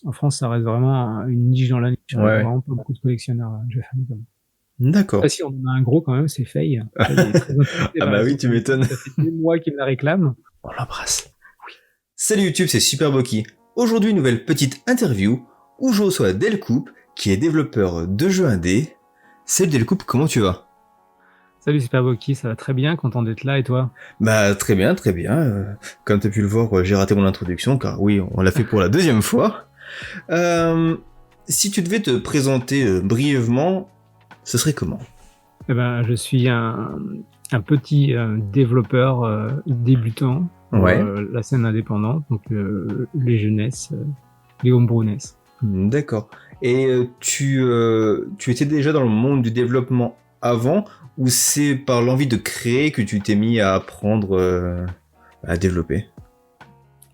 En France, ça reste vraiment une niche dans la niche. Il y a Ouais. vraiment pas beaucoup de collectionneurs de jeux Famicom. D'accord. Ah si, on en a un gros quand même, c'est Faye. Faye est très intéressé Ah par la bah oui, série tu Famicom. m'étonnes. Ça fait des mois qu'il me la réclame. On l'embrasse. Salut YouTube, c'est Super Boki. Aujourd'hui, une nouvelle petite interview où je reçois Delcoupe, qui est développeur de jeux indés. Salut Delcoupe, comment tu vas? Salut Super Boki, ça va très bien, content d'être là et toi? Bah très bien, très bien. Comme tu as pu le voir, j'ai raté mon introduction, car oui, on l'a fait pour la deuxième fois. Euh, Si tu devais te présenter brièvement, ce serait comment? Eh ben, je suis un petit développeur débutant pour Ouais, la scène indépendante, donc les jeunesses, les homebrewness. d'accord. Et tu étais déjà dans le monde du développement avant, ou c'est par l'envie de créer que tu t'es mis à apprendre à développer?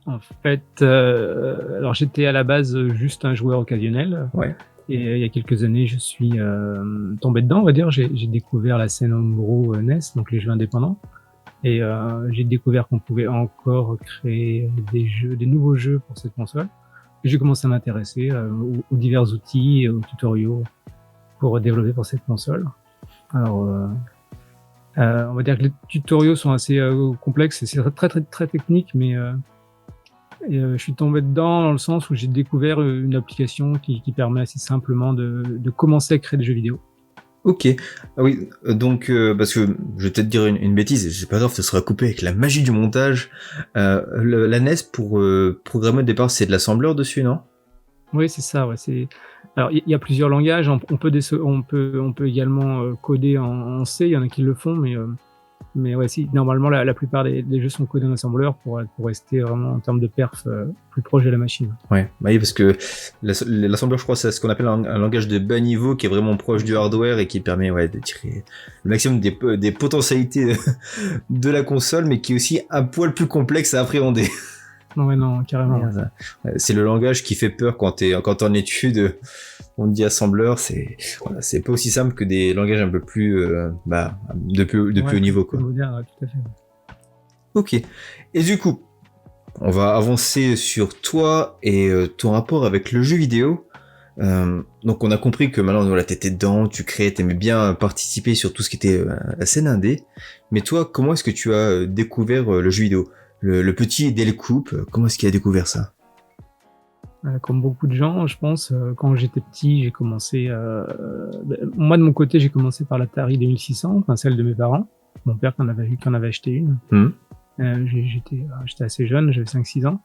En fait, alors j'étais à la base juste un joueur occasionnel. Ouais. Et il y a quelques années, je suis tombé dedans, on va dire. J'ai découvert la scène homebrew NES, donc les jeux indépendants. Et j'ai découvert qu'on pouvait encore créer des jeux, des nouveaux jeux pour cette console. Et j'ai commencé à m'intéresser aux divers outils et aux tutoriaux pour développer pour cette console. Alors, on va dire que les tutoriaux sont assez complexes et c'est très technique, mais je suis tombé dedans dans le sens où j'ai découvert une application qui permet assez simplement de commencer à créer des jeux vidéo. Ok. Ah oui, donc, parce que je vais peut-être dire une bêtise, c'est pas grave, ça sera coupé avec la magie du montage. La NES, pour programmer au départ, c'est de l'assembleur dessus, non? Oui, c'est ça. Ouais, c'est... Alors, il y a plusieurs langages. On peut également coder en C. Il y en a qui le font, mais ouais, si. Normalement, la plupart des jeux sont codés en assembleur pour rester vraiment en termes de perf plus proche de la machine. Ouais, bah oui, parce que l'assembleur, je crois, c'est ce qu'on appelle un langage de bas niveau qui est vraiment proche du hardware et qui permet de tirer le maximum des potentialités de la console, mais qui est aussi un poil plus complexe à appréhender. Non, ouais, non, carrément. Ouais. C'est le langage qui fait peur quand t'es en étude. On te dit assembleur, c'est pas aussi simple que des langages un peu plus de plus Ouais, haut niveau, plus quoi. moderne, ouais, tout à fait. Ok. Et du coup, on va avancer sur toi et ton rapport avec le jeu vidéo. Donc on a compris que maintenant voilà, t'étais dedans, tu créais, t'aimais bien participer sur tout ce qui était la scène indé. Mais toi, comment est-ce que tu as découvert le jeu vidéo? Le petit Delcoupe, comment est-ce qu'il a découvert ça? Comme beaucoup de gens, je pense, quand j'étais petit, j'ai commencé. Moi, de mon côté, j'ai commencé par l'Atari 2600, enfin celle de mes parents. Mon père qui en avait acheté une. Hmm. J'étais assez jeune, j'avais 5-6 ans.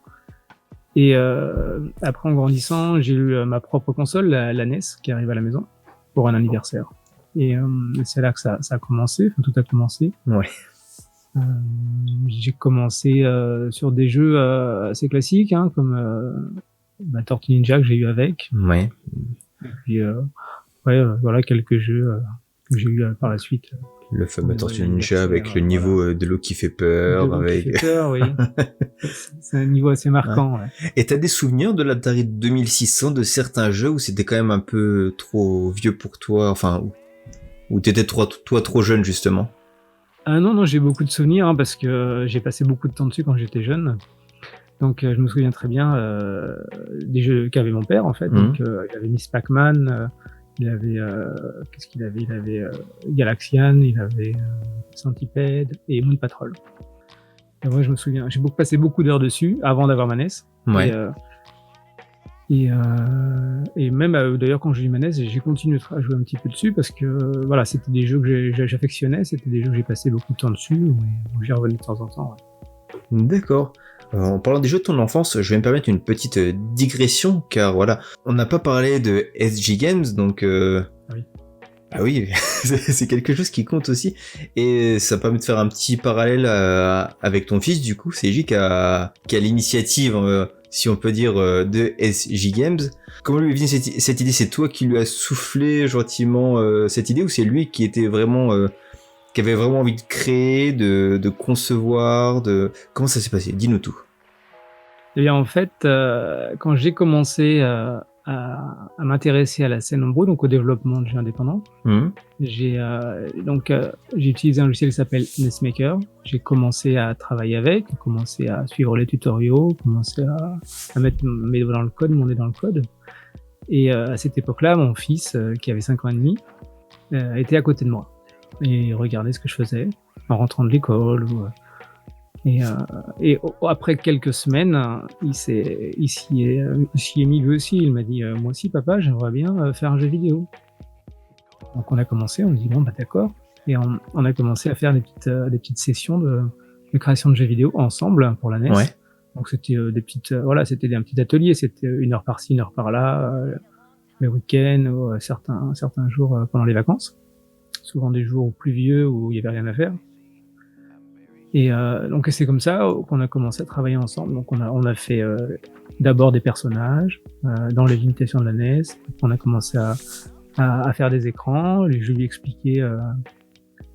Et après, en grandissant, j'ai eu ma propre console, la NES, qui arrive à la maison pour un anniversaire. Et c'est là que ça a commencé, enfin tout a commencé. Ouais. J'ai commencé sur des jeux assez classiques, hein, comme Tortue Ninja que j'ai eu avec. Ouais. Et puis, voilà, quelques jeux que j'ai eu par la suite. Le Pour fameux mes Tortue Ninja avec anniversaires, le voilà. niveau de l'eau qui fait De peur, l'eau qui avec. fait peur, oui. C'est un niveau assez Ouais. marquant, ouais. Et t'as des souvenirs de l'Atari 2600, de certains jeux où c'était quand même un peu trop vieux pour toi, enfin, où t'étais toi trop jeune justement? Ah non, j'ai beaucoup de souvenirs, hein, parce que j'ai passé beaucoup de temps dessus quand j'étais jeune. Donc je me souviens très bien des jeux qu'avait mon père, en fait. Mhm. Donc il avait Miss Pac-Man, il avait qu'est-ce qu'il avait? Il avait Galaxian, il avait Centipede et Moon Patrol. Et moi, je me souviens, j'ai passé beaucoup d'heures dessus avant d'avoir ma NES. Et, Ouais. et même d'ailleurs, quand j'ai eu ma NES, j'ai continué à jouer un petit peu dessus parce que voilà, c'était des jeux que j'affectionnais, c'était des jeux que j'ai passé beaucoup de temps dessus, où j'y revenais de temps en temps. Ouais. D'accord. En parlant des jeux de ton enfance, je vais me permettre une petite digression, car voilà, on n'a pas parlé de SG Games, donc Ah oui. ah oui, c'est quelque chose qui compte aussi, et ça permet de faire un petit parallèle avec ton fils, du coup, Seiji, qui a l'initiative, si on peut dire, de SG Games. Comment lui est venue cette idée? C'est toi qui lui as soufflé gentiment cette idée, ou c'est lui qui était vraiment, qui avait vraiment envie de créer, de concevoir, de... Comment ça s'est passé? Dis-nous tout. Et bien, en fait, quand j'ai commencé à m'intéresser à la scène homebrew, donc au développement de jeux indépendants. J'ai utilisé un logiciel qui s'appelle Nestmaker. J'ai commencé à travailler avec, commencé à suivre les tutoriaux, commencé à mettre mes doigts dans le code, mon nez dans le code. Et à cette époque-là, mon fils, qui avait 5 ans et demi, était à côté de moi et regardait ce que je faisais en rentrant de l'école. Après quelques semaines, il s'y est mis lui aussi. Il m'a dit moi aussi papa, j'aimerais bien faire un jeu vidéo. Donc on a commencé, on a dit bon bah d'accord, et on a commencé à faire des petites sessions de création de jeux vidéo ensemble pour la NES. Ouais. Donc c'était c'était un petit atelier, c'était 1 heure par-ci, 1 heure par-là, le week-end, ou certains jours pendant les vacances, souvent des jours pluvieux où il y avait rien à faire. Et donc c'est comme ça qu'on a commencé à travailler ensemble. Donc on a fait d'abord des personnages dans les limitations de la NES. On a commencé à faire des écrans. Je lui ai expliqué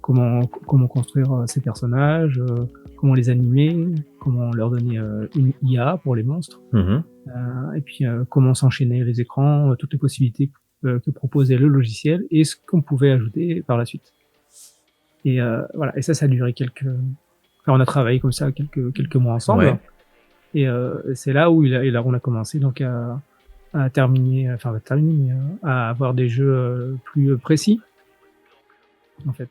comment construire ces personnages, comment les animer, comment leur donner une IA pour les monstres, et puis comment s'enchaîner les écrans, toutes les possibilités que proposait le logiciel et ce qu'on pouvait ajouter par la suite. Et voilà. Et ça a duré on a travaillé comme ça quelques mois ensemble. Ouais. Et c'est là où on a commencé donc à terminer, à avoir des jeux plus précis, en fait.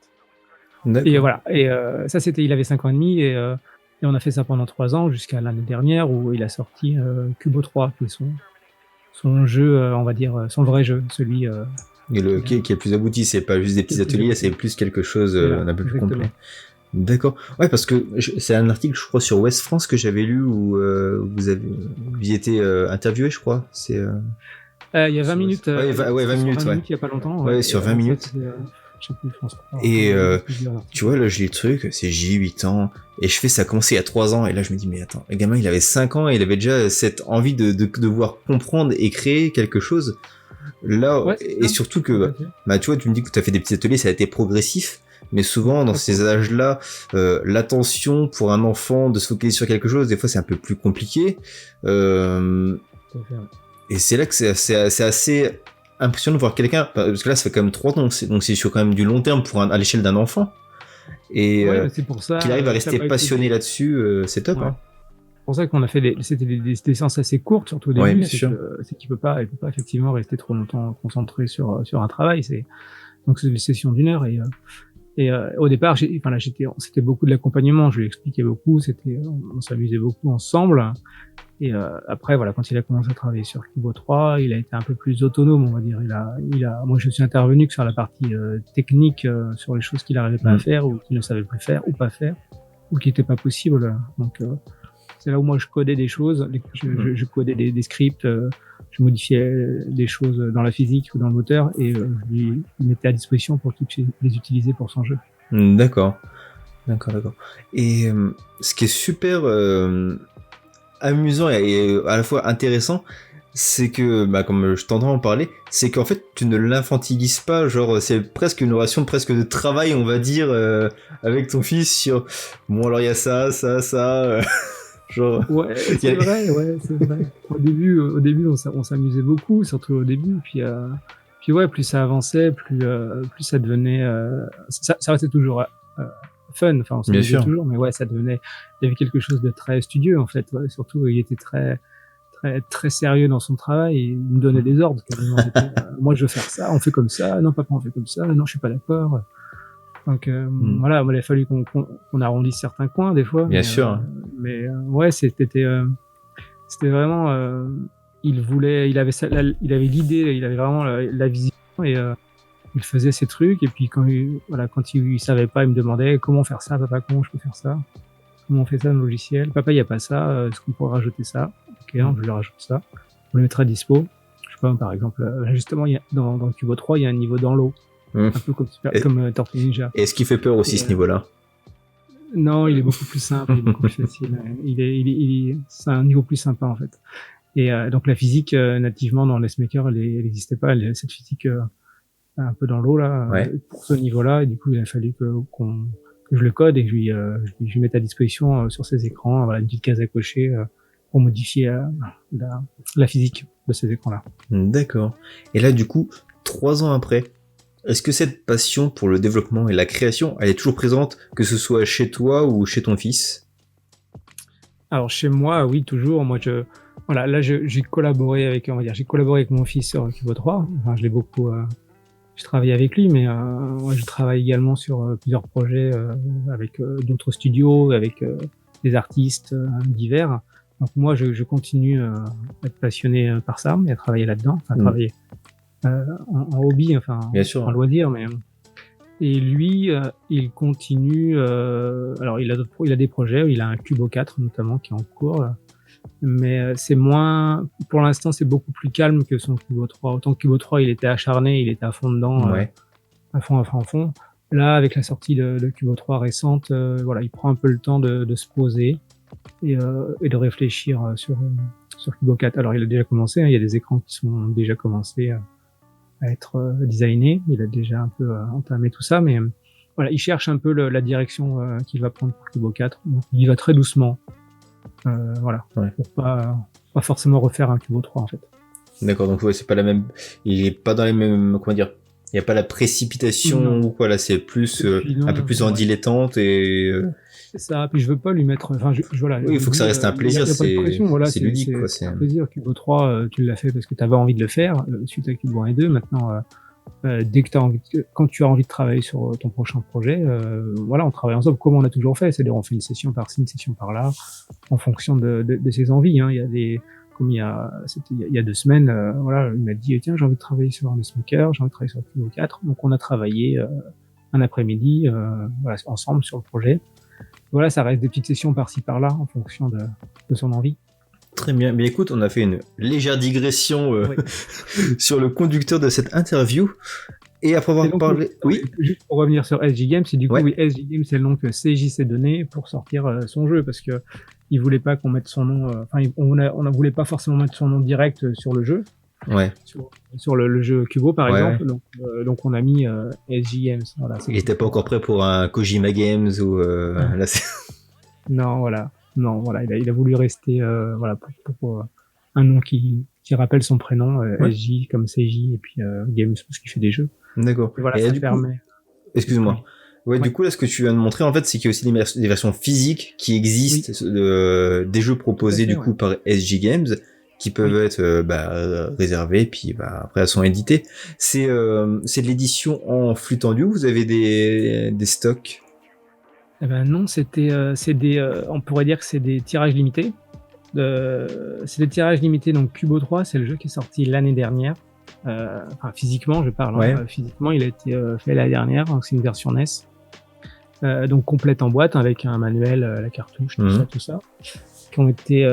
D'accord. Et voilà. Et ça, il avait 5 ans et demi, et on a fait ça pendant 3 ans jusqu'à l'année dernière où il a sorti Cubo 3, qui est son jeu, on va dire, son vrai jeu, celui. Et qui est le plus abouti, c'est pas juste des petits ateliers, c'est plus quelque chose d'un peu plus complet. D'accord. Ouais, parce que c'est un article, je crois, sur Ouest France que j'avais lu où vous y été interviewé, je crois. C'est. Il y a 20 minutes. 20 minutes, ouais. Il y a pas longtemps. Ouais, sur 20 minutes. Je sais plus, je pense. Et tu vois, là, j'ai le truc, j'ai 8 ans, et je fais ça a commencé il y a 3 ans, et là, je me dis, mais attends, le gamin, il avait 5 ans, et il avait déjà cette envie de devoir comprendre et créer quelque chose. Là, ouais, et surtout que, bah, tu vois, tu me dis que tu as fait des petits ateliers, ça a été progressif. Mais souvent, dans ces âges-là, l'attention pour un enfant de se focaliser sur quelque chose, des fois, c'est un peu plus compliqué. Et c'est là que c'est assez impressionnant de voir quelqu'un, parce que là, ça fait quand même 3 ans, donc c'est sur quand même du long terme à l'échelle d'un enfant. Et c'est pour ça, qu'il arrive à rester passionné là-dessus, c'est top. Ouais. Hein. C'est pour ça qu'on a fait des séances assez courtes, surtout au début. C'est qu'il peut pas effectivement rester trop longtemps concentré sur un travail. Donc c'est des sessions d'1 heure, et au départ, c'était beaucoup de l'accompagnement. Je lui expliquais beaucoup, on s'amusait beaucoup ensemble. Et après, voilà, quand il a commencé à travailler sur Cubo 3, il a été un peu plus autonome, on va dire. Moi, je suis intervenu que sur la partie technique, sur les choses qu'il n'arrivait pas à faire, ou qu'il ne savait plus faire, ou pas faire, ou qui n'était pas possible. Donc, c'est là où moi je codais des choses, je codais des scripts, je modifiais des choses dans la physique ou dans le moteur, et je lui mettais à disposition pour qu'il les utiliser pour son jeu. D'accord. Et ce qui est super amusant et à la fois intéressant, c'est que, bah, comme je t'entends en parler, c'est qu'en fait tu ne l'infantilises pas, genre c'est presque une relation presque de travail, on va dire, avec ton fils sur bon alors il y a ça. Genre... Ouais, c'est vrai. Au début, on s'amusait beaucoup, surtout au début. Puis ouais, plus ça avançait, plus ça devenait, ça restait toujours fun. Enfin, on s'amusait toujours, mais ouais, il y avait quelque chose de très studieux en fait. Ouais, surtout, il était très, très, très sérieux dans son travail. Et il me donnait des ordres. Moi, je veux faire ça. On fait comme ça. Non, papa, on fait comme ça. Non, je suis pas d'accord. Donc voilà, il a fallu qu'on arrondisse certains coins des fois. Bien sûr. Ouais, c'était vraiment. Il avait l'idée, il avait vraiment la vision, et il faisait ses trucs. Et puis quand il savait pas, il me demandait comment faire ça, papa, comment je peux faire ça, comment on fait ça dans le logiciel. Papa, il y a pas ça. Est-ce qu'on pourrait rajouter ça? Ok, je lui rajoute ça. On le mettra à dispo. Je sais pas, par exemple, justement, dans Cubo 3, il y a un niveau dans l'eau. Un peu comme Tortue Ninja. Et est-ce qu'il fait peur aussi, ce niveau-là? Non, il est beaucoup plus simple, il est beaucoup plus facile. C'est un niveau plus sympa, en fait. Et donc la physique, nativement, dans Nestmaker, elle n'existait pas. Cette physique un peu dans l'eau, là, pour ce niveau-là. Et du coup, il a fallu que je le code et que je lui mette à disposition sur ses écrans, voilà, une petite case à cocher. pour modifier la physique de ces écrans-là. D'accord. Et là, du coup, 3 ans après, est-ce que cette passion pour le développement et la création, elle est toujours présente, que ce soit chez toi ou chez ton fils? Alors chez moi, oui, toujours. Moi, voilà, là, j'ai collaboré avec, on va dire, j'ai collaboré avec mon fils sur Cubo 3. Enfin, je l'ai beaucoup, je travaille avec lui, mais moi, je travaille également sur plusieurs projets avec d'autres studios, avec des artistes divers. Donc moi, je continue à être passionné par ça et à travailler là-dedans, enfin travailler en hobby, enfin Bien sûr. en loisir, mais et lui, il continue. Alors il a des projets, il a un Cubo 4 notamment qui est en cours. Mais c'est moins, pour l'instant, c'est beaucoup plus calme que son Cubo 3. Autant que Cubo 3, il était acharné, il était à fond dedans, Ouais. à fond. Là, avec la sortie de Cubo 3 récente, voilà, il prend un peu le temps de se poser et de réfléchir sur Cubo 4. Alors, il a déjà commencé, hein, il y a des écrans qui sont déjà commencés à être designés. Il a déjà un peu entamé tout ça, mais voilà, il cherche un peu la direction qu'il va prendre pour Cubo 4. Donc, il y va très doucement. Voilà, Ouais. pour pas forcément refaire un Cubo 3 en fait. D'accord, donc ouais, c'est pas la même, il est pas dans les mêmes, comment dire, il y a pas la précipitation Non. ou quoi, là c'est plus Puis non, un peu plus en ouais. dilettante et C'est ça. Puis je veux pas lui mettre, enfin, voilà. oui, il faut que ça reste un plaisir, y a pas de pression, voilà. c'est ludique quoi, C'est un plaisir. Cubo 3, tu l'as fait parce que t'avais envie de le faire, suite à Cubo 1 et 2. Maintenant, dès que quand tu as envie de travailler sur ton prochain projet, voilà, on travaille ensemble comme on a toujours fait. C'est-à-dire, on fait une session par-ci, une session par-là, en fonction de ses envies, hein. Il y a comme il y a 2 semaines, voilà, il m'a dit, tiens, j'ai envie de travailler sur un Smoker, j'ai envie de travailler sur Cubo 4. Donc, on a travaillé, un après-midi, voilà, ensemble sur le projet. Voilà, ça reste des petites sessions par-ci par-là en fonction de son envie. Très bien. Mais écoute, on a fait une légère digression Oui. sur le conducteur de cette interview. Et après avoir parlé, oui. Juste pour revenir sur SJ Games, c'est du coup, Ouais. oui, SJ Games, c'est le nom que CJ s'est donné pour sortir son jeu, parce que il voulait pas qu'on mette son nom, enfin, on ne voulait pas forcément mettre son nom direct sur le jeu. Ouais. Sur le jeu Cubo, par Ouais, exemple. Donc, on a mis SJ Games. Voilà, il était pas encore prêt pour un Kojima Games ou là c'est... Non, voilà. Non, voilà, il a voulu rester, voilà, pour un nom qui rappelle son prénom, Ouais. SJ comme CJ, et puis Games parce qu'il fait des jeux. D'accord. Et voilà, Et ça là, du permet. coup, excuse-moi. Ouais, Ouais. du coup, là, ce que tu viens de montrer, en fait, c'est qu'il y a aussi des versions physiques qui existent des jeux proposés, Tout à fait, du coup, par SJ Games, qui peuvent être réservés, puis après, elles sont éditées. C'est de l'édition en flux tendu, ou vous avez des stocks? Eh ben non, c'est des, on pourrait dire que c'est des tirages limités. C'est des tirages limités, donc Cubo 3, c'est le jeu qui est sorti l'année dernière. Enfin, physiquement, je parle. Ouais. Hein, physiquement, il a été fait l'année dernière, donc c'est une version NES. Donc complète en boîte, avec un manuel, la cartouche, tout ça, qui ont été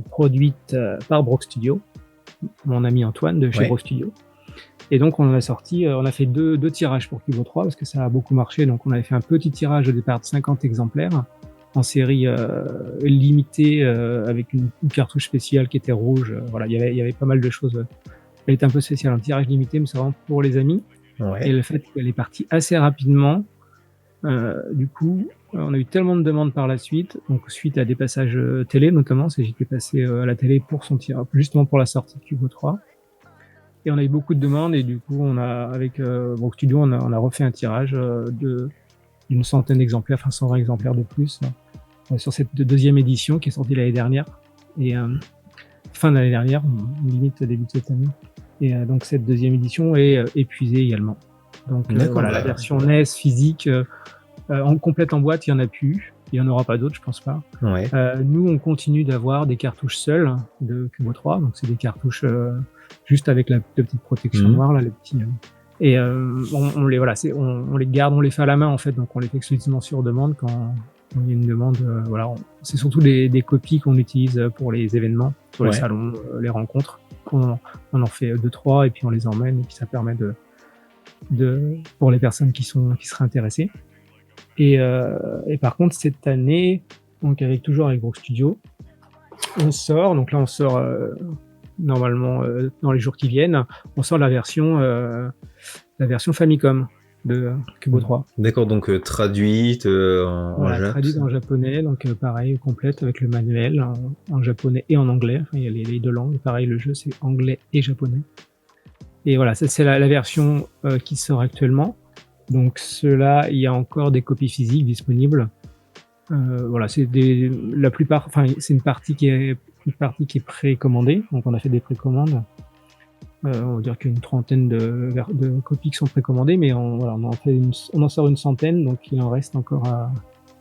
produites par Brock Studio, mon ami Antoine de chez Brock Studio. Et donc on a sorti, on a fait deux tirages pour Cubo 3 parce que ça a beaucoup marché. Donc on avait fait un petit tirage au départ de 50 exemplaires en série limitée, avec une cartouche spéciale qui était rouge. Voilà, il y avait pas mal de choses. Elle était un peu spéciale, un tirage limité, mais c'est vraiment pour les amis. Ouais. Et le fait qu'elle est partie assez rapidement, du coup, on a eu tellement de demandes par la suite, donc suite à des passages télé notamment, j'étais passé à la télé pour son tirage, justement pour la sortie de Cubo 3. Et on a eu beaucoup de demandes, et du coup, on a, avec Brock Studio, on a refait un tirage d'une centaine d'exemplaires, enfin 120 exemplaires de plus, sur cette deuxième édition qui est sortie l'année dernière, et fin de l'année dernière, limite début de cette année. Et donc cette deuxième édition est épuisée également. Donc voilà, la version NES physique en complète en boîte, il y en a plus. Il n'y en aura pas d'autres, je pense pas. Ouais. Nous, on continue d'avoir des cartouches seules de Cubo 3, donc c'est des cartouches juste avec la petite protection noire là, les petits. Et on les voilà, on les garde, on les fait à la main en fait, donc on les fait exclusivement sur demande quand il y a une demande. Voilà, c'est surtout des copies qu'on utilise pour les événements, sur les salons, les rencontres. On en fait 2-3 et puis on les emmène, et puis ça permet pour les personnes qui seraient intéressées. Et par contre, cette année, donc toujours avec Brock Studio, on sort normalement dans les jours qui viennent, on sort la version Famicom. de Kubo 3. D'accord, donc traduite en Voilà, Jap. traduite en japonais, donc pareil, complète avec le manuel en japonais et en anglais. Enfin, il y a les deux langues. Pareil, le jeu c'est anglais et japonais. Et voilà, ça c'est la version qui sort actuellement. Donc ceux-là, il y a encore des copies physiques disponibles. Voilà, la plupart, enfin c'est une partie qui est précommandée. Donc on a fait des précommandes. On va dire qu'il y a une trentaine de copies qui sont précommandées, mais on en sort une centaine, donc il en reste encore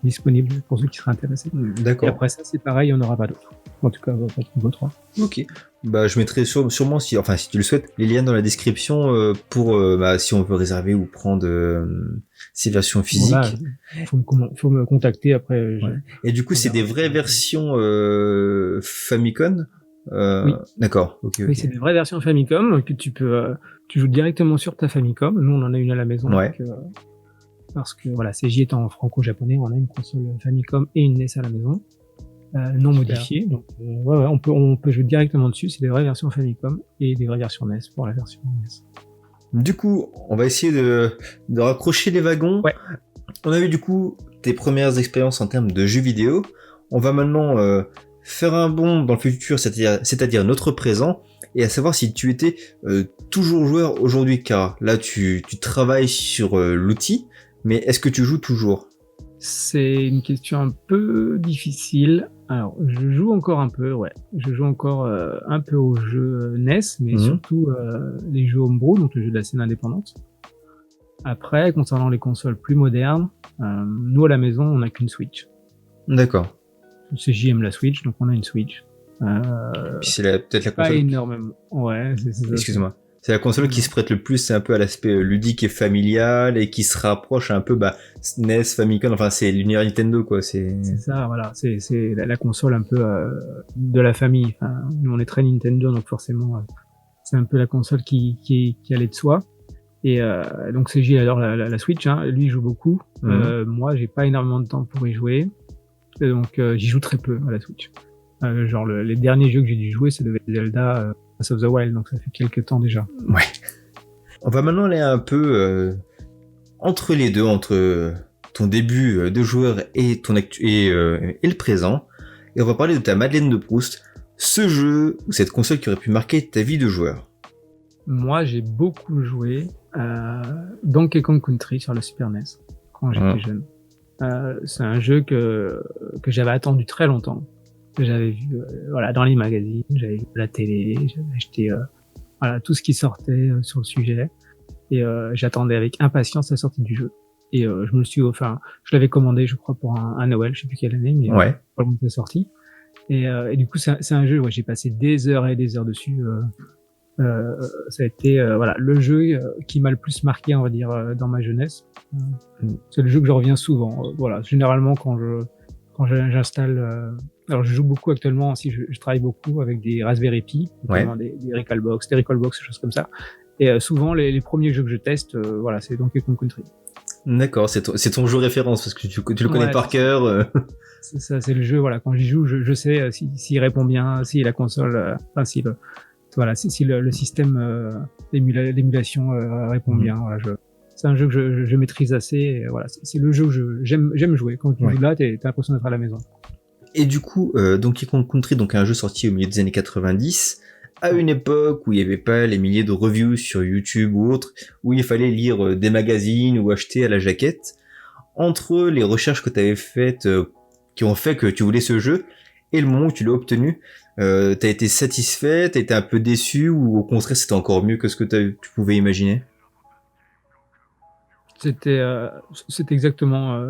disponible pour ceux qui seraient intéressés. D'accord. Et après ça, c'est pareil, il n'y en aura pas d'autres. En tout cas, pas de Kubo 3. Ok. Bah, je mettrai sûrement, si tu le souhaites, les liens dans la description pour si on veut réserver ou prendre ces versions physiques. Voilà, faut me contacter après. Ouais. Et du coup, c'est des vraies versions Famicom. Oui. D'accord. Okay. Oui, c'est des vraies versions Famicom que tu peux, tu joues directement sur ta Famicom. Nous, on en a une à la maison. Ouais. Parce que voilà, CJ étant franco-japonais, on a une console Famicom et une NES à la maison, non modifiée. Donc, on peut jouer directement dessus. C'est des vraies versions Famicom et des vraies versions NES pour la version NES. Du coup, on va essayer de raccrocher les wagons. Ouais. On a eu du coup tes premières expériences en termes de jeux vidéo. On va maintenant faire un bond dans le futur, c'est-à-dire notre présent, et à savoir si tu étais toujours joueur aujourd'hui, car là tu travailles sur l'outil, mais est-ce que tu joues toujours ? C'est une question un peu difficile. Alors, je joue encore un peu, ouais. Je joue encore un peu aux jeux NES, mais surtout les jeux homebrew, donc les jeux de la scène indépendante. Après, concernant les consoles plus modernes, nous à la maison, on n'a qu'une Switch. D'accord. CJ aime la Switch, donc on a une Switch. Puis c'est peut-être la console. Pas énormément. Ouais, c'est ça. Excuse-moi. C'est la console qui se prête le plus, c'est un peu à l'aspect ludique et familial et qui se rapproche un peu NES, Famicom, enfin c'est l'univers Nintendo quoi. C'est ça, voilà. C'est la console un peu de la famille. Enfin, nous on est très Nintendo, donc forcément c'est un peu la console qui allait de soi. Et donc CJ adore la Switch, hein. Lui il joue beaucoup. Moi j'ai pas énormément de temps pour y jouer. Et donc j'y joue très peu à la Switch. Genre les derniers jeux que j'ai dû jouer, ça devait être Zelda Breath of the Wild, donc ça fait quelques temps déjà. Ouais. On va maintenant aller un peu entre les deux, entre ton début de joueur et le présent. Et on va parler de ta Madeleine de Proust, ce jeu ou cette console qui aurait pu marquer ta vie de joueur. Moi, j'ai beaucoup joué Donkey Kong Country sur la Super NES quand j'étais jeune. C'est un jeu que j'avais attendu très longtemps. J'avais vu dans les magazines, j'avais vu la télé, j'avais acheté tout ce qui sortait sur le sujet et j'attendais avec impatience la sortie du jeu. Et je l'avais commandé, je crois, pour un Noël, je sais plus quelle année, mais pas longtemps c'est sorti. Et du coup, c'est un jeu, j'ai passé des heures et des heures dessus. Ça a été le jeu qui m'a le plus marqué, on va dire, dans ma jeunesse. C'est le jeu que je reviens souvent. Généralement quand j'installe. Alors je joue beaucoup actuellement. Si je travaille beaucoup avec des Raspberry Pi, notamment des Recalbox, des choses comme ça. Et souvent les premiers jeux que je teste, c'est Donkey Kong Country. D'accord, c'est ton jeu référence parce que tu le connais par cœur. C'est ça, c'est le jeu. Quand j'y joue, je sais s'il répond bien, si la console, si le système d'émulation répond bien. C'est un jeu que je maîtrise assez. Et c'est le jeu que j'aime jouer. Quand tu joues là, t'as l'impression d'être à la maison. Et du coup, Donkey Kong Country, donc un jeu sorti au milieu des années 90, à une époque où il n'y avait pas les milliers de reviews sur YouTube ou autres, où il fallait lire des magazines ou acheter à la jaquette. Entre les recherches que tu avais faites, qui ont fait que tu voulais ce jeu, et le moment où tu l'as obtenu, t'as été satisfait, t'as été un peu déçu, ou au contraire c'était encore mieux que ce que tu pouvais imaginer? C'était exactement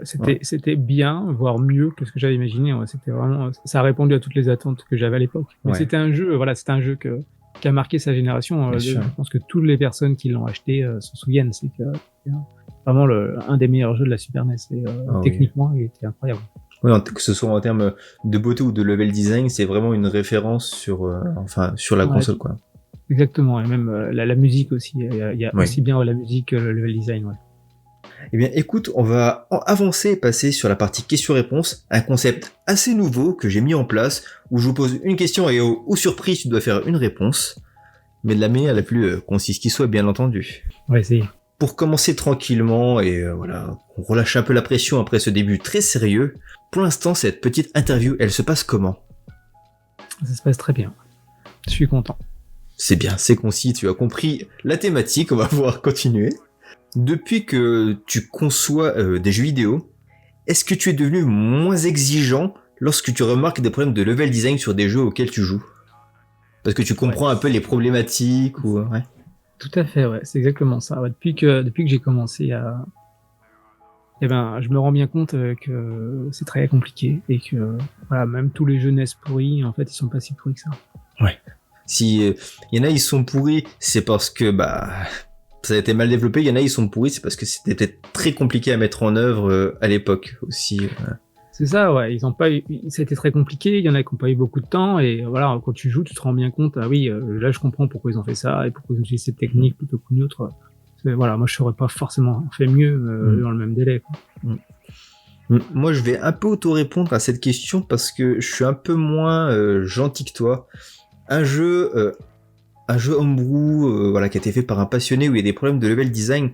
c'était bien, voire mieux que ce que j'avais imaginé. C'était vraiment, ça a répondu à toutes les attentes que j'avais à l'époque. Mais c'était un jeu qui a marqué sa génération. Je pense que toutes les personnes qui l'ont acheté s'en souviennent. C'est vraiment un des meilleurs jeux de la Super NES. Et, techniquement, il était incroyable. Oui, que ce soit en termes de beauté ou de level design, c'est vraiment une référence sur la console, quoi. Exactement, et même la musique aussi. Il y a aussi bien la musique que le level design. Ouais. Eh bien, écoute, on va avancer et passer sur la partie questions-réponses, un concept assez nouveau que j'ai mis en place, où je vous pose une question et aux surprises, tu dois faire une réponse, mais de la manière la plus concise qui soit, bien entendu. On va essayer. pour commencer tranquillement et voilà, on relâche un peu la pression après ce début très sérieux. Pour l'instant, cette petite interview, elle se passe comment? Ça se passe très bien. Je suis content. C'est bien, c'est concis, tu as compris la thématique, on va pouvoir continuer. Depuis que tu conçois des jeux vidéo, est-ce que tu es devenu moins exigeant lorsque tu remarques des problèmes de level design sur des jeux auxquels tu joues? Parce que tu comprends un peu les problématiques ou... Ouais. Tout à fait, ouais, c'est exactement ça. Ouais, depuis que j'ai commencé à... Eh ben, je me rends bien compte que c'est très compliqué et que voilà, même tous les jeux NES pourris, en fait, ils sont pas si pourris que ça. Ouais. Si y en a ils sont pourris, c'est parce que ça a été mal développé. Il y en a ils sont pourris, c'est parce que c'était peut-être très compliqué à mettre en œuvre à l'époque aussi. C'est ça, ouais. Ils ont pas eu... Ça a été très compliqué. Il y en a qui n'ont pas eu beaucoup de temps et voilà, quand tu joues, tu te rends bien compte. Ah oui, là, je comprends pourquoi ils ont fait ça et pourquoi ils ont utilisé cette technique plutôt qu'une autre. Voilà, moi, je saurais pas forcément fait mieux dans le même délai, quoi. Moi, je vais un peu auto-répondre à cette question parce que je suis un peu moins gentil que toi. Un jeu homebrew, voilà, qui a été fait par un passionné où il y a des problèmes de level design,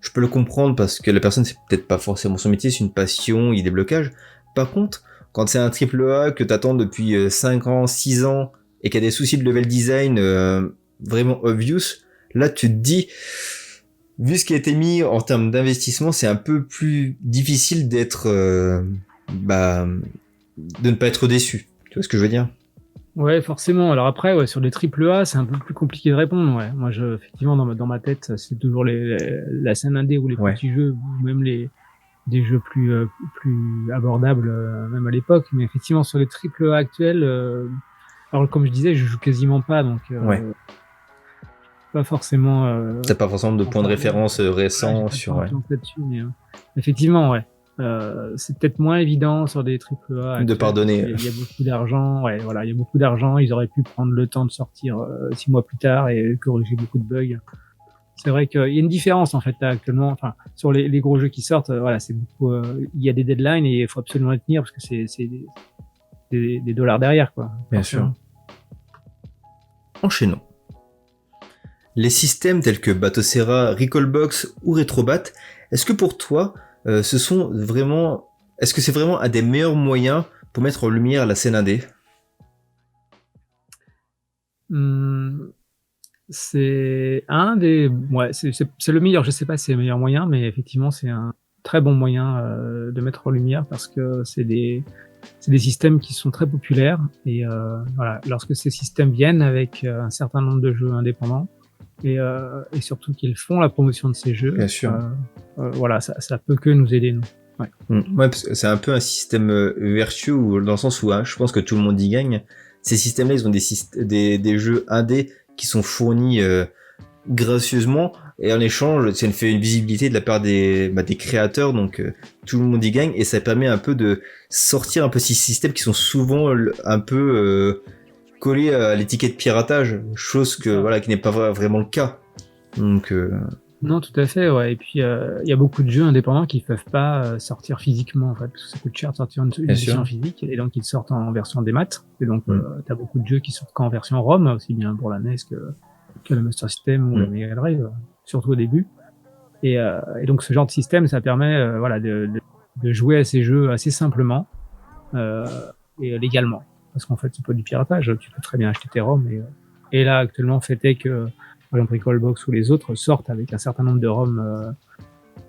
je peux le comprendre parce que la personne c'est peut-être pas forcément son métier, c'est une passion, il y a des blocages. Par contre, quand c'est un triple A que t'attends depuis 5 ans, 6 ans et qu'il y a des soucis de level design vraiment obvious, là tu te dis, vu ce qui a été mis en termes d'investissement, c'est un peu plus difficile d'être, de ne pas être déçu. Tu vois ce que je veux dire? Ouais, forcément. Alors après, ouais, sur les triple A, c'est un peu plus compliqué de répondre. Ouais, moi, effectivement, dans ma tête, c'est toujours la scène indé ou les petits jeux, ou même des jeux plus abordables, même à l'époque. Mais effectivement, sur les triple A actuels, alors comme je disais, je joue quasiment pas, donc pas forcément. T'as pas forcément de points de référence récents sur. Là-dessus, mais effectivement, ouais. C'est peut-être moins évident sur des triple A. De pardonner. Il y a beaucoup d'argent, ouais, voilà, il y a beaucoup d'argent. Ils auraient pu prendre le temps de sortir 6 mois plus tard et corriger beaucoup de bugs. C'est vrai qu'il y a une différence en fait là, actuellement. Enfin, sur les gros jeux qui sortent, voilà, c'est beaucoup. Il y a des deadlines et il faut absolument les tenir parce que c'est des dollars derrière, quoi. Bien sûr. Enchaînons. Les systèmes tels que Batocera, Recalbox ou Retrobat, est-ce que pour toi est-ce que c'est vraiment un des meilleurs moyens pour mettre en lumière la scène indé? C'est le meilleur. Je sais pas si c'est le meilleur moyen, mais effectivement, c'est un très bon moyen de mettre en lumière parce que c'est des systèmes qui sont très populaires et voilà, lorsque ces systèmes viennent avec un certain nombre de jeux indépendants et surtout qu'ils font la promotion de ces jeux, bien sûr. Voilà, ça peut que nous aider, nous. Ouais. Ouais, parce que c'est un peu un système vertueux dans le sens où je pense que tout le monde y gagne. Ces systèmes-là, ils ont des jeux indés qui sont fournis gracieusement et en échange, ça fait une visibilité de la part des créateurs, donc tout le monde y gagne et ça permet un peu de sortir un peu ces systèmes qui sont souvent un peu collés à l'étiquette piratage, chose que qui n'est pas vraiment le cas. Donc non, tout à fait, ouais. Et puis il y a beaucoup de jeux indépendants qui peuvent pas sortir physiquement en fait, parce que ça coûte cher de sortir une édition physique, et donc ils sortent en version démat. Et donc t'as beaucoup de jeux qui sortent qu'en version ROM, aussi bien pour la NES que le Master System ou le Mega Drive, surtout au début. Et donc ce genre de système, ça permet de jouer à ces jeux assez simplement et légalement, parce qu'en fait c'est pas du piratage. Tu peux très bien acheter tes ROM et là actuellement fait est que par exemple Recalbox ou les autres sortent avec un certain nombre de ROM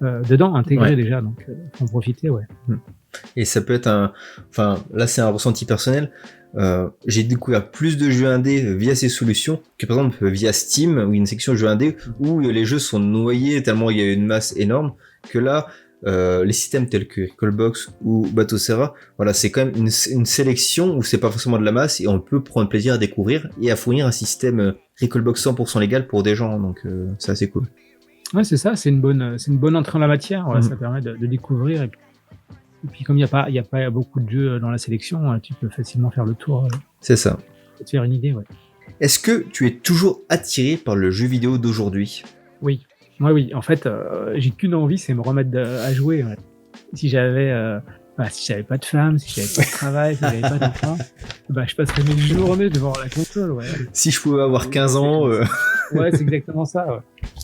dedans, intégrés déjà, donc faut en profiter, ouais. Et ça peut être là c'est un ressenti personnel, j'ai découvert plus de jeux indés via ces solutions que par exemple via Steam, où il y a une section jeux indés où les jeux sont noyés tellement il y a une masse énorme, que là les systèmes tels que Recalbox ou Batocera, voilà, c'est quand même une sélection où c'est pas forcément de la masse et on peut prendre plaisir à découvrir et à fournir un système Recalbox 100% légal pour des gens, donc c'est assez cool. Ouais, c'est ça, c'est une bonne entrée en la matière, ça permet de découvrir et puis comme il y a pas beaucoup de jeux dans la sélection, tu peux facilement faire le tour. C'est ça. Te faire une idée, ouais. Est-ce que tu es toujours attiré par le jeu vidéo d'aujourd'hui? Oui. Oui. En fait, j'ai qu'une envie, c'est me remettre à jouer. Ouais. Si j'avais pas de femme, si j'avais pas de travail, si j'avais pas d'enfant, je passerais mes journées devant la console. Ouais. Si je pouvais avoir 15 ans. Ouais, c'est exactement ça. Ouais.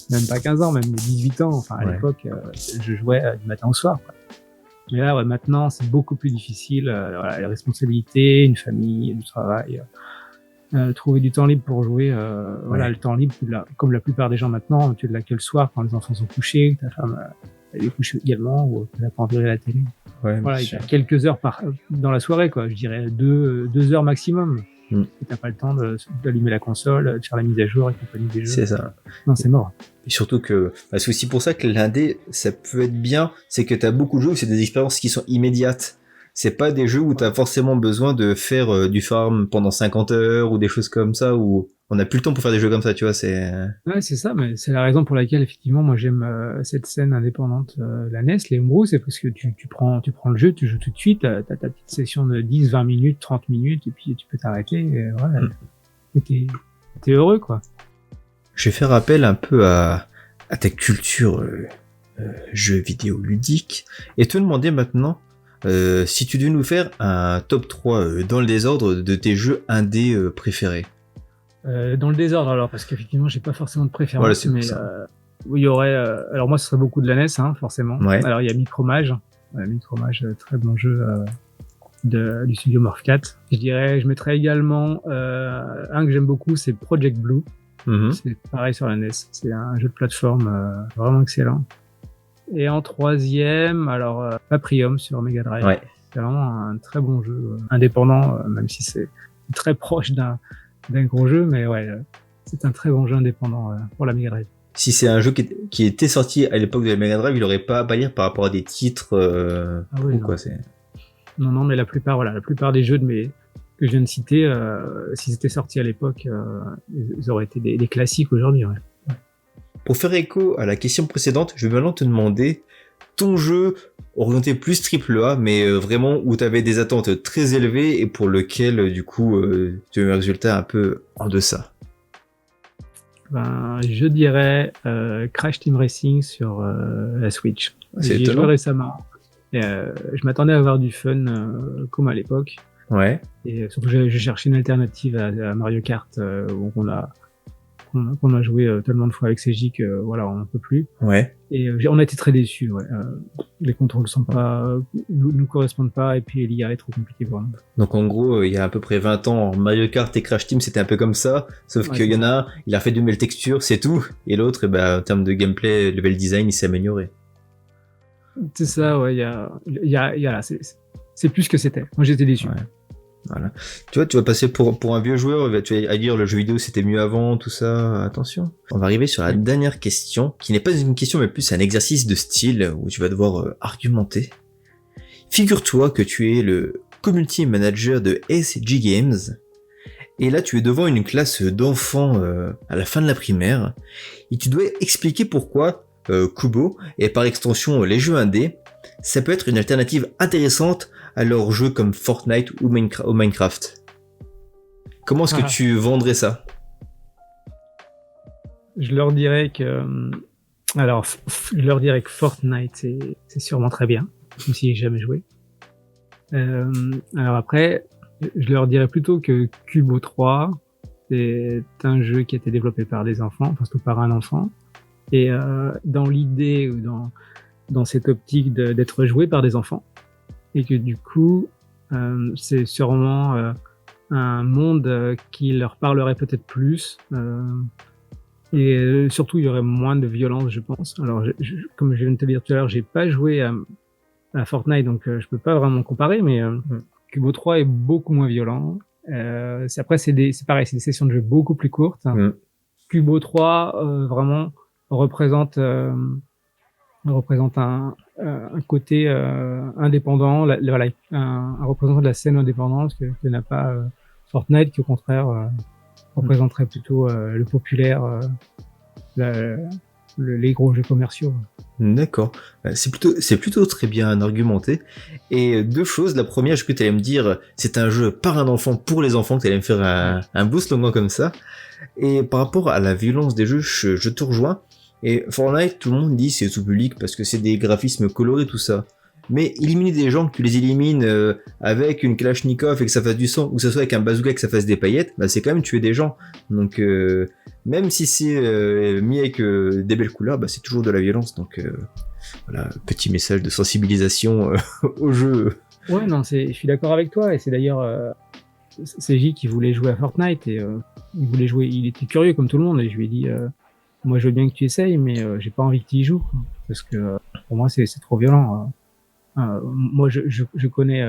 même pas 15 ans, même 18 ans. Enfin, à l'époque, je jouais du matin au soir, quoi. Mais là, maintenant, c'est beaucoup plus difficile. Voilà, les responsabilités, une famille, du travail. Trouver du temps libre pour jouer, voilà, le temps libre, comme la plupart des gens maintenant, tu l'as que le soir quand les enfants sont couchés, que ta femme elle est couchée également, ou tu n'as pas envie de la télé. Voilà, il y a quelques heures dans la soirée, quoi. Je dirais 2 heures maximum. Et t'as pas le temps d'allumer la console, de faire la mise à jour et compagnie des jeux. C'est ça. Non, c'est mort. Et surtout que, c'est aussi pour ça que l'indé, ça peut être bien, c'est que t'as beaucoup de jeux où c'est des expériences qui sont immédiates. C'est pas des jeux où t'as forcément besoin de faire du farm pendant 50 heures ou des choses comme ça, où on n'a plus le temps pour faire des jeux comme ça, tu vois, Ouais, c'est ça, mais c'est la raison pour laquelle, effectivement, moi j'aime cette scène indépendante, la NES, les homebrew, c'est parce que tu prends le jeu, tu joues tout de suite, t'as ta petite session de 10, 20 minutes, 30 minutes, et puis tu peux t'arrêter, et voilà, et t'es heureux, quoi. Je vais faire appel un peu à ta culture jeux vidéo ludique, et te demander maintenant, si tu devais nous faire un top 3 dans le désordre de tes jeux indés préférés. Dans le désordre, alors, parce qu'effectivement, j'ai pas forcément de préférence, voilà, mais il y aurait... alors moi, ce serait beaucoup de la NES, hein, forcément. Ouais. Alors, il y a Micromage. Micromage, très bon jeu du studio Morph 4. Je mettrais également un que j'aime beaucoup, c'est Project Blue. C'est pareil sur la NES. C'est un jeu de plateforme vraiment excellent. Et en troisième, alors Paprium sur Mega Drive. Ouais. C'est vraiment un très bon jeu indépendant, même si c'est très proche d'un gros jeu, mais ouais, c'est un très bon jeu indépendant pour la Mega Drive. Si c'est un jeu qui était sorti à l'époque de la Mega Drive, il aurait pas à bâlir par rapport à des titres quoi, c'est... Non, mais la plupart des jeux que je viens de citer, s'ils étaient sortis à l'époque, ils auraient été des classiques aujourd'hui, ouais. Pour faire écho à la question précédente, je vais maintenant te demander ton jeu orienté plus AAA, mais vraiment où tu avais des attentes très élevées et pour lequel, du coup, tu as eu un résultat un peu en deçà. Je dirais Crash Team Racing sur la Switch. J'y ai joué récemment. Et, je m'attendais à avoir du fun comme à l'époque. Ouais. Et surtout, j'ai cherché une alternative à Mario Kart où on a joué tellement de fois avec CJ que voilà, on n'en peut plus. Ouais. Et on a été très déçus. Ouais. Les contrôles nous correspondent pas, et puis l'IA est trop compliquée pour nous. Donc en gros, il y a à peu près 20 ans, Mario Kart et Crash Team c'était un peu comme ça, sauf qu'il y en a un, il a fait de nouvelles textures, c'est tout, et l'autre, en termes de gameplay, level design, il s'est amélioré. C'est ça, ouais. C'est plus ce que c'était. Moi, j'étais déçu. Ouais. Voilà. Tu vois, tu vas passer pour un vieux joueur, tu vas dire le jeu vidéo c'était mieux avant, tout ça, attention. On va arriver sur la dernière question, qui n'est pas une question mais plus un exercice de style où tu vas devoir argumenter. Figure-toi que tu es le community manager de SG Games, et là tu es devant une classe d'enfants à la fin de la primaire, et tu dois expliquer pourquoi Kubo, et par extension les jeux indés, ça peut être une alternative intéressante à leurs jeux comme Fortnite ou Minecraft. Comment est-ce que tu vendrais ça ? Je leur dirais que Fortnite c'est sûrement très bien, même si j'ai jamais joué. Alors après, je leur dirais plutôt que Kubo 3 c'est un jeu qui a été développé par des enfants, enfin surtout par un enfant, et dans l'idée ou dans cette optique d'être joué par des enfants. Et que du coup, c'est sûrement un monde qui leur parlerait peut-être plus. Et surtout, il y aurait moins de violence, je pense. Alors, comme je viens de te dire tout à l'heure, j'ai pas joué à Fortnite, donc je peux pas vraiment comparer, mais Kubo 3 est beaucoup moins violent. Après, c'est pareil, c'est des sessions de jeu beaucoup plus courtes. Kubo 3, vraiment, représente un côté indépendant, voilà, un représentant de la scène indépendante que n'a pas Fortnite, qui au contraire représenterait plutôt le populaire, les gros jeux commerciaux. D'accord, c'est plutôt très bien argumenté. Et deux choses, la première, je crois que tu allais me dire c'est un jeu par un enfant pour les enfants, que tu allais me faire un beau slogan comme ça. Et par rapport à la violence des jeux, je te rejoins. Et Fortnite, tout le monde dit c'est tout public parce que c'est des graphismes colorés, tout ça. mais éliminer des gens, que tu les élimines avec une Kalachnikov et que ça fasse du sang, ou que ça soit avec un bazooka et que ça fasse des paillettes, bah c'est quand même tuer des gens. Donc même si c'est mis avec des belles couleurs, bah c'est toujours de la violence. Donc voilà, petit message de sensibilisation au jeu. Ouais, non, je suis d'accord avec toi, et c'est d'ailleurs CJ qui voulait jouer à Fortnite, et il était curieux comme tout le monde, et je lui ai dit, moi je veux bien que tu essayes, mais j'ai pas envie que tu y joues, quoi, parce que pour moi c'est trop violent. Moi je connais,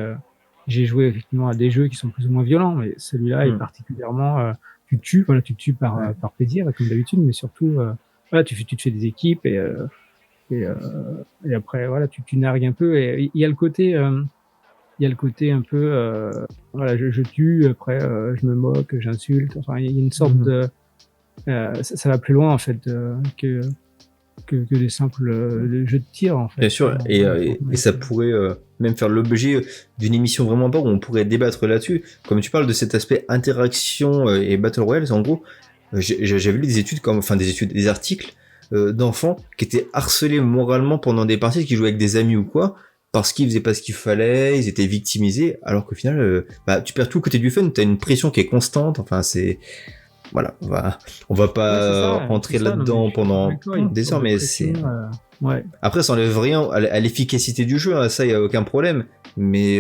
j'ai joué effectivement à des jeux qui sont plus ou moins violents, mais celui-là est particulièrement, tu tues par plaisir comme d'habitude, mais surtout voilà, tu te fais des équipes, et après voilà, tu nargues un peu, et il y a le côté un peu voilà, je tue, après je me moque, j'insulte, enfin il y a une sorte de ça va plus loin en fait que des simples jeux de tir en fait. Bien sûr, et ça pourrait même faire l'objet d'une émission vraiment part où on pourrait débattre là-dessus. Comme tu parles de cet aspect interaction et Battle Royale, en gros, j'avais lu des études, des articles d'enfants qui étaient harcelés moralement pendant des parties, qui jouaient avec des amis ou quoi, parce qu'ils faisaient pas ce qu'il fallait, ils étaient victimisés, alors qu'au final, tu perds tout le côté du fun, t'as une pression qui est constante, enfin c'est... Voilà, on va pas rentrer là-dedans pendant des heures, mais c'est... Ouais. Après, ça enlève rien à l'efficacité du jeu, hein, ça, y a aucun problème. Mais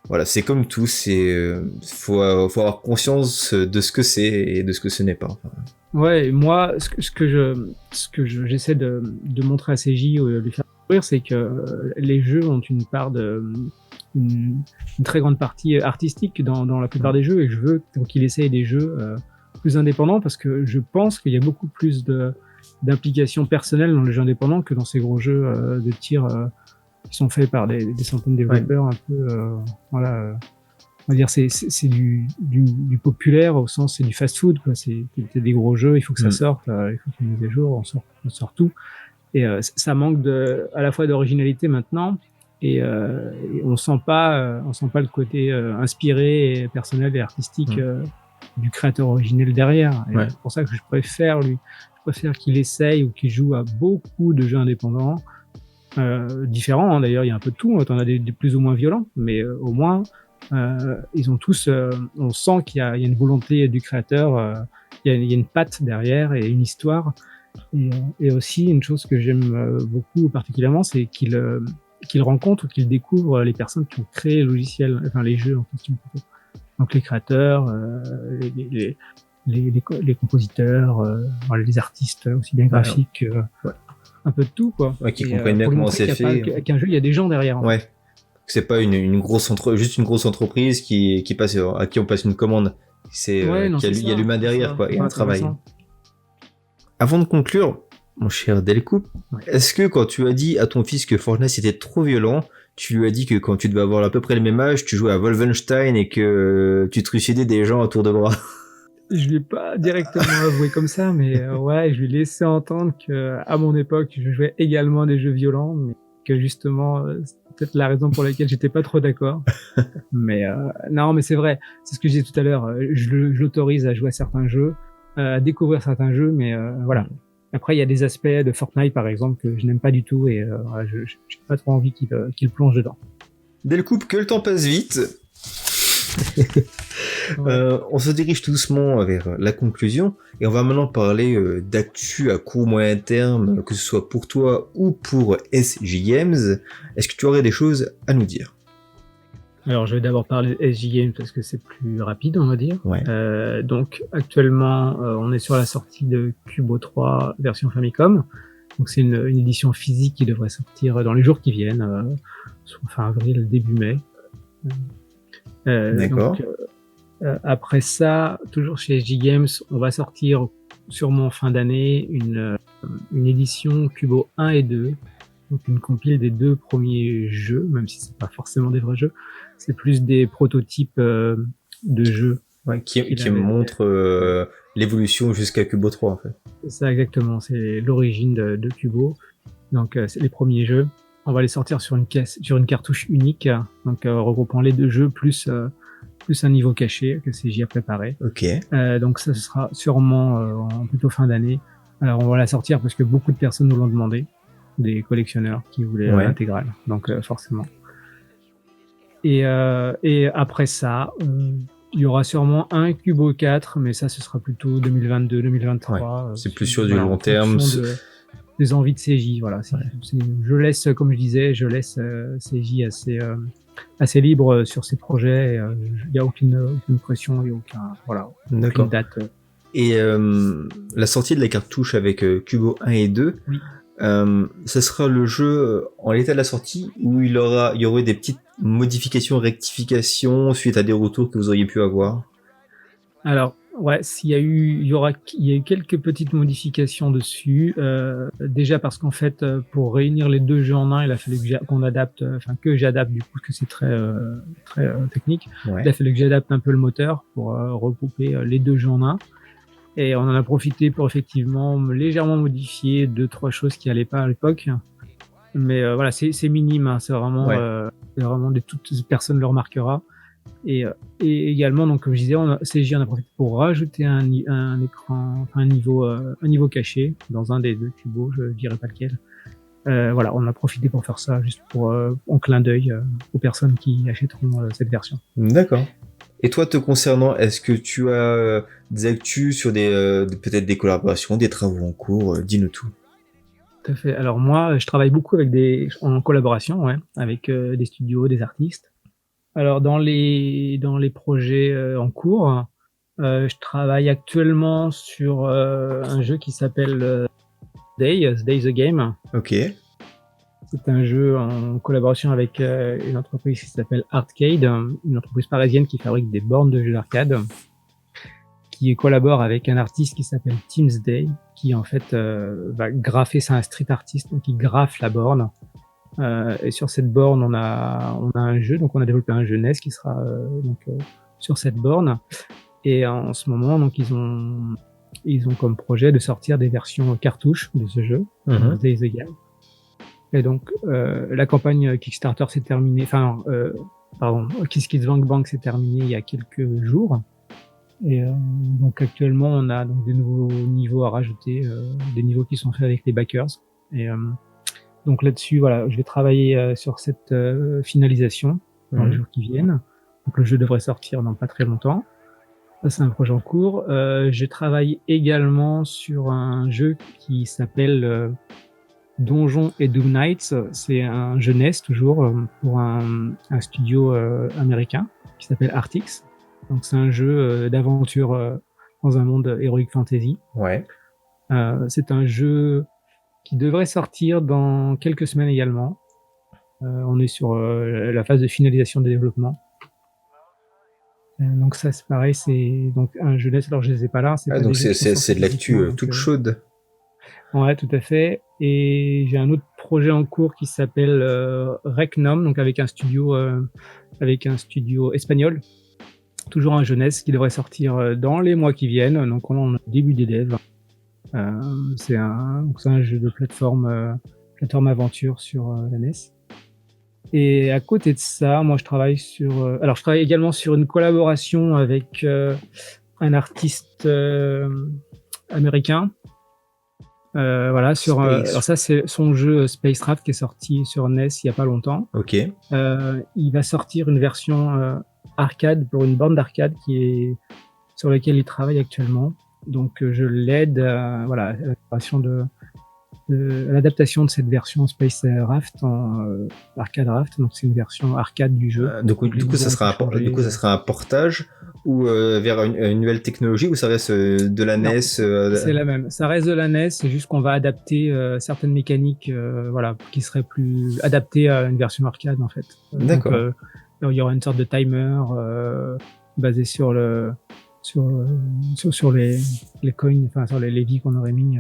voilà, c'est comme tout, faut avoir conscience de ce que c'est et de ce que ce n'est pas. Ouais, moi, ce que j'essaie de montrer à CJ ou de lui faire découvrir, c'est que les jeux ont une part une très grande partie artistique dans la plupart des jeux, et je veux qu'il essaye des jeux plus indépendants, parce que je pense qu'il y a beaucoup plus d'implication personnelle dans les jeux indépendants que dans ces gros jeux de tir qui sont faits par des centaines de développeurs, un peu voilà, on va dire c'est du populaire, au sens c'est du fast food, quoi. C'est des gros jeux, il faut que ça sorte, il faut qu'il y ait des jours, on sort tout, et ça manque à la fois d'originalité maintenant, et on sent pas le côté inspiré et personnel et artistique du créateur originel derrière. Et c'est pour ça que je préfère qu'il essaye ou qu'il joue à beaucoup de jeux indépendants différents, hein. D'ailleurs, il y a un peu de tout, t'en as des plus ou moins violents, mais au moins ils ont tous, on sent qu'il y a une volonté du créateur, il y a une patte derrière et une histoire, et aussi une chose que j'aime beaucoup particulièrement, c'est qu'il rencontre ou qu'il découvre les personnes qui ont créé le logiciel, enfin les jeux en question plutôt. Donc les créateurs, les compositeurs, les artistes aussi bien graphiques, un peu de tout, quoi. Ouais, qui comprennent bien comment c'est fait. Qu'un jeu, il y a des gens derrière. En fait. C'est pas juste une grosse entreprise qui passe, à qui on passe une commande. Il y a l'humain derrière, quoi, et un travail. Avant de conclure, mon cher Delcoupe, est-ce que quand tu as dit à ton fils que Fortnite c'était trop violent, tu lui as dit que quand tu devais avoir à peu près le même âge, tu jouais à Wolfenstein et que tu trucidais des gens à tour de bras? Je lui ai pas directement avoué comme ça, mais ouais, je lui ai laissé entendre que à mon époque, je jouais également à des jeux violents, mais que justement, c'est peut-être la raison pour laquelle j'étais pas trop d'accord. Mais non, mais c'est vrai, c'est ce que je disais tout à l'heure. Je l'autorise à jouer à certains jeux, à découvrir certains jeux, mais voilà. Après, il y a des aspects de Fortnite, par exemple, que je n'aime pas du tout, et j'ai pas trop envie qu'il plonge dedans. Delcoupe, que le temps passe vite. On se dirige tout doucement vers la conclusion, et on va maintenant parler d'actu à court moyen terme, que ce soit pour toi ou pour SJ Games. Est-ce que tu aurais des choses à nous dire? Alors, je vais d'abord parler de SJ Games parce que c'est plus rapide, on va dire. Donc, actuellement, on est sur la sortie de Cubo 3 version Famicom. Donc, c'est une édition physique qui devrait sortir dans les jours qui viennent, soit fin avril, début mai. D'accord. Donc, après ça, toujours chez SJ Games, on va sortir sûrement fin d'année une édition Cubo 1 et 2. Donc, une compile des 2 premiers jeux, même si c'est pas forcément des vrais jeux. C'est plus des prototypes de jeux. Qui montrent l'évolution jusqu'à Cubo 3, en fait. C'est ça, exactement. C'est l'origine de Cubo. Donc, c'est les premiers jeux. On va les sortir sur une cartouche unique. Donc, regroupant les 2 jeux plus un niveau caché que CJ a préparé. Ok. Donc, ça sera sûrement plutôt fin d'année. Alors, on va la sortir parce que beaucoup de personnes nous l'ont demandé. des collectionneurs qui voulaient l'intégrale. Donc forcément. Et après ça, il y aura sûrement un Cubo 4, mais ça, ce sera plutôt 2022-2023. C'est plus sur du long terme. Des envies de CJ, voilà. Je laisse, comme je disais, CJ assez libre sur ses projets. Il n'y a aucune pression, il n'y a aucune date. Et la sortie de la cartouche avec Cubo 1 et 2, ce sera le jeu en l'état de la sortie ou il y aurait des petites modifications, rectifications suite à des retours que vous auriez pu avoir? Alors, il y a eu quelques petites modifications dessus. Déjà parce qu'en fait, pour réunir les deux jeux en un, il a fallu que j'adapte du coup, parce que c'est très technique. Il a fallu que j'adapte un peu le moteur pour regrouper les deux jeux en un. Et on en a profité pour effectivement légèrement modifier 2-3 choses qui allaient pas à l'époque. Mais voilà, c'est minime, hein, c'est vraiment toute personne le remarquera. Et également, donc comme je disais, CJ en a profité pour rajouter un écran, un niveau caché dans un des deux cubos, je dirais pas lequel. Voilà, on a profité pour faire ça juste pour en clin d'œil aux personnes qui achèteront cette version. D'accord. Et toi, te concernant, est-ce que tu as des actus sur peut-être des collaborations, des travaux en cours? Dis-nous tout. Tout à fait. Alors moi, je travaille beaucoup en collaboration, avec des studios, des artistes. Alors dans les projets en cours, je travaille actuellement sur un jeu qui s'appelle Day the Game. Ok. C'est un jeu en collaboration avec une entreprise qui s'appelle Artcade, une entreprise parisienne qui fabrique des bornes de jeux d'arcade, qui collabore avec un artiste qui s'appelle Teams Day, qui en fait va graffer, c'est un street artist, donc il graffe la borne. Et sur cette borne, on a un jeu, donc on a développé un jeu NES qui sera sur cette borne. Et en ce moment, donc ils ont comme projet de sortir des versions cartouches de ce jeu, Day the Game. Et donc, la campagne Kickstarter s'est terminée, KissKissBankBank s'est terminée il y a quelques jours. Et donc actuellement, on a donc des nouveaux niveaux à rajouter, des niveaux qui sont faits avec les backers. Et donc là-dessus, voilà, je vais travailler sur cette finalisation dans les jours qui viennent. Donc le jeu devrait sortir dans pas très longtemps. Ça, c'est un projet en cours. Je travaille également sur un jeu qui s'appelle Donjons et Doom Knights. C'est un jeu NES toujours pour un studio américain qui s'appelle Artix. Donc c'est un jeu d'aventure dans un monde heroic fantasy. Ouais. C'est un jeu qui devrait sortir dans quelques semaines également. On est sur la phase de finalisation des développements. Donc ça c'est pareil, c'est donc un jeu NES. Alors je les ai pas là. Donc c'est de l'actu toute chaude. Ouais, tout à fait. Et j'ai un autre projet en cours qui s'appelle Recnom, donc avec un studio espagnol. Toujours un jeunesse qui devrait sortir dans les mois qui viennent. Donc on est au début des devs. C'est un jeu de plateforme aventure sur la NES. Et à côté de ça, moi je travaille également sur une collaboration avec un artiste américain. Alors ça c'est son jeu Spacecraft qui est sorti sur NES il y a pas longtemps. Ok. Il va sortir une version arcade pour une borne d'arcade sur laquelle il travaille actuellement. Donc je l'aide à la création de l'adaptation de cette version Spacecraft en arcade raft. Donc c'est une version arcade du jeu. Du coup ça sera un portage ou vers une nouvelle technologie ou ça reste de la NES C'est la même. Ça reste de la NES, c'est juste qu'on va adapter certaines mécaniques qui seraient plus adaptées à une version arcade en fait. D'accord. Donc, il y aura une sorte de timer basé sur les coins, enfin sur les vies qu'on aurait mis.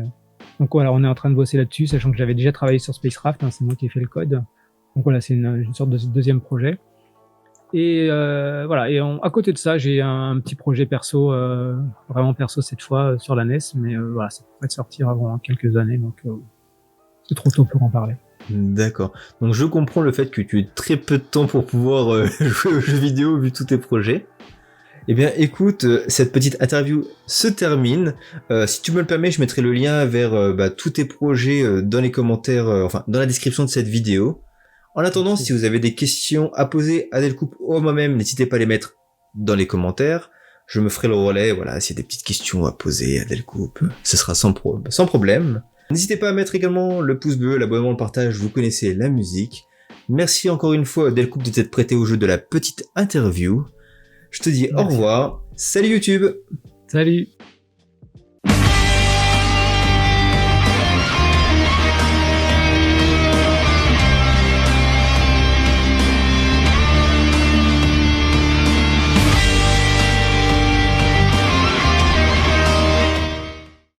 Donc voilà, on est en train de bosser là-dessus, sachant que j'avais déjà travaillé sur Spacecraft, c'est moi qui ai fait le code. Donc voilà, c'est une sorte de deuxième projet. Et à côté de ça, j'ai un petit projet perso, vraiment perso cette fois sur la NES, mais ça pourrait sortir avant quelques années, donc c'est trop tôt pour en parler. D'accord. Donc je comprends le fait que tu aies très peu de temps pour pouvoir jouer aux jeux vidéo vu tous tes projets. Eh bien, écoute, cette petite interview se termine. Si tu me le permets, je mettrai le lien vers tous tes projets dans les commentaires, enfin dans la description de cette vidéo. En attendant, si vous avez des questions à poser à Delcoupe ou à moi-même, n'hésitez pas à les mettre dans les commentaires. Je me ferai le relais, voilà, s'il y a des petites questions à poser à Delcoupe, ce sera sans problème. N'hésitez pas à mettre également le pouce bleu, l'abonnement, le partage, vous connaissez la musique. Merci encore une fois Delcoupe de t'être prêté au jeu de la petite interview. Je te dis au revoir. Salut YouTube! Salut!